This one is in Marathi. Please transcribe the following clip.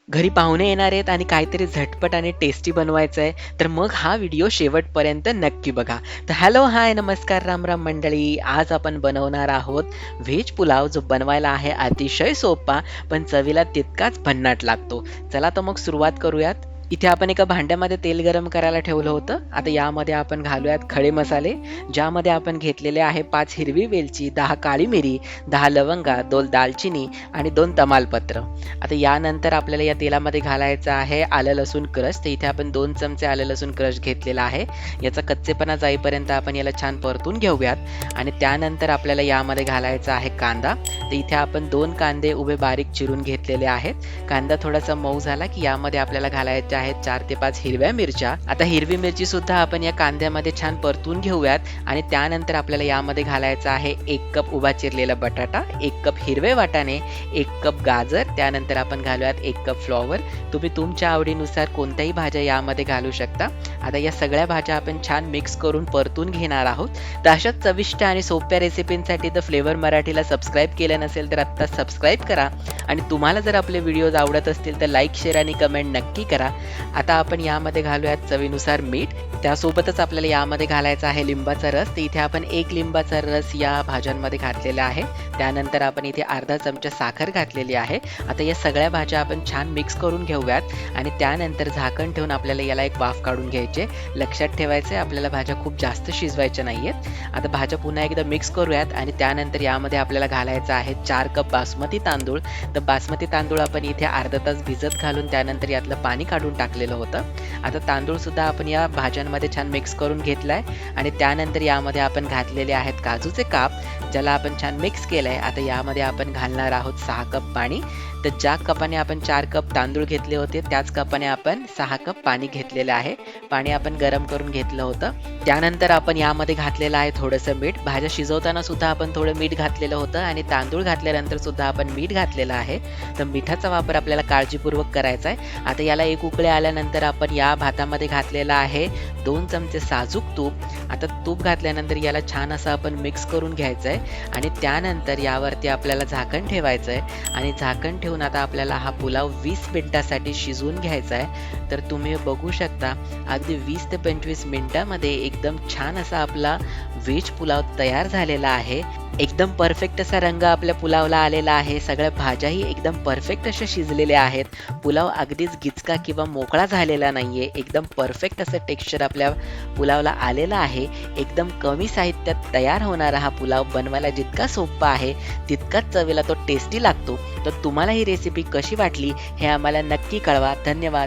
घरी पाहुणे येणार आहेत आणि काहीतरी झटपट आणि टेस्टी बनवायचं आहे, तर मग हा व्हिडिओ शेवटपर्यंत नक्की बघा. तर हॅलो, हाय, नमस्कार, राम राम मंडळी. आज आपण बनवणार आहोत व्हेज पुलाव, जो बनवायला आहे अतिशय सोपा, पण चवीला तितकाच भन्नाट लागतो. चला तर मग सुरुवात करूयात. इथे आपण एका भांड्यामध्ये तेल गरम करायला ठेवलं होतं. आता यामध्ये आपण घालूयात खडे मसाले, ज्यामध्ये आपण घेतलेले आहे 5 हिरवी वेलची, 10 काळी मिरी, 10 लवंगा, 2 दालचिनी आणि 2 तमालपत्र. आता यानंतर आपल्याला या तेलामध्ये घालायचं आहे आलं लसूण क्रश. तर इथे आपण 2 चमचे आलं लसूण क्रश घेतलेला आहे. याचा कच्चेपणा जाईपर्यंत आपण याला छान परतून घेऊयात आणि त्यानंतर आपल्याला यामध्ये घालायचा आहे कांदा. तर इथे आपण 2 कांदे उभे बारीक चिरून घेतलेले आहेत. कांदा थोडासा मऊ झाला की यामध्ये आपल्याला घालायच्या आहेत 4 ते 5 हिरव्या मिरच्या. आता हिरवी मिरची सुद्धा आपण या कांद्यामध्ये छान परतून घेऊयात आणि त्यानंतर आपल्याला यामध्ये घालायचा आहे 1 कप उभा चिरलेला बटाटा, 1 कप हिरवे वाटाणे, 1 कप गाजर, त्यानंतर आपण घालूयात 1 कप फ्लॉवर. तुम्ही तुमच्या आवडीनुसार कोणत्याही भाज्या यामध्ये घालू शकता. आता या सगळ्या भाज्या आपण छान मिक्स करून परतून घेणार आहोत. तर अशाच चविष्ट आणि सोप्या रेसिपींसाठी द फ्लेवर मराठीला सबस्क्राईब केलं नसेल तर आत्ता सबस्क्राईब करा आणि तुम्हाला जर आपले व्हिडिओज आवडत असतील तर लाईक, शेअर आणि कमेंट नक्की करा. आता आपण यामध्ये घालूयात चवीनुसार मीठ. त्यासोबतच आपल्याला यामध्ये घालायचा आहे लिंबाचा रस. तर इथे आपण 1 लिंबाचा रस या भाज्यांमध्ये घातलेला आहे. त्यानंतर आपण इथे अर्धा चमचा साखर घातलेली आहे. आता या सगळ्या भाज्या आपण छान मिक्स करून घेऊयात आणि त्यानंतर झाकण ठेवून आपल्याला याला एक वाफ काढून घ्यायचे. लक्षात ठेवायचे आपल्याला भाज्या खूप जास्त शिजवायच्या नाहीयेत. आता भाज्या पुन्हा एकदा मिक्स करूयात आणि त्यानंतर यामध्ये आपल्याला घालायचं आहे 4 कप बासमती तांदूळ. तर बासमती तांदूळ आपण इथे अर्धा तास भिजत घालून त्यानंतर यातलं पाणी काढून टाकलेलं होतं. आता तांदूळ सुद्धा आपण या भाज्यांमध्ये छान मिक्स करून घेतलाय आणि त्यानंतर यामध्ये आपण घातलेले आहेत काजूचे काप, ज्याला आपण छान मिक्स केलंय. आता यामध्ये आपण घालणार आहोत 6 कप पाणी. तर ज्या कपाने आपण 4 कप तांदूळ घेतले होते त्याच कपाने आपण 6 कप पाणी घेतलेलं आहे. पाणी आपण गरम करून घेतलं होतं. त्यानंतर आपण यामध्ये घातलेलं आहे थोडंसं मीठ. भाज्या शिजवताना सुद्धा आपण थोडं मीठ घातलेलं होतं आणि तांदूळ घातल्यानंतर सुद्धा आपण मीठ घातलेलं आहे. तर मिठाचा वापर आपल्याला काळजीपूर्वक करायचा आहे. आता याला एक उकळी आल्यानंतर आपण या भातामध्ये घातलेलं आहे 2 चमचे साजूक तूप. आता तूप घातल्यानंतर याला छान असं आपण मिक्स करून घ्यायचं आहे आणि त्यानंतर यावरती आपल्याला झाकण ठेवायचं आहे आणि झाकण ठेवून आता आपल्याला हा पुलाव 20 मिनिटासाठी शिजवून घ्यायचा आहे. तर तुम्ही बघू शकता अगदी 20 ते 25 मिनिटामध्ये एकदम छान असा आपला व्हेज पुलाव तयार झालेला आहे. एकदम परफेक्ट असा रंग आपल्या पुलावला आलेला आहे. सगळ्या भाज्याही एकदम परफेक्ट अशा शिजलेल्या आहेत. पुलाव अगदीच गिचका किंवा मोकळा झालेला नाहीये. एकदम परफेक्ट असं टेक्स्चर आपल्या पुलावला आलेलं आहे. एकदम कमी साहित्यात तयार होणारा हा पुलाव बनवायला जितका सोपा आहे तितकाच चवीला तो टेस्टी लागतो. तर तुम्हाला ही रेसिपी कशी वाटली हे आम्हाला नक्की कळवा. धन्यवाद.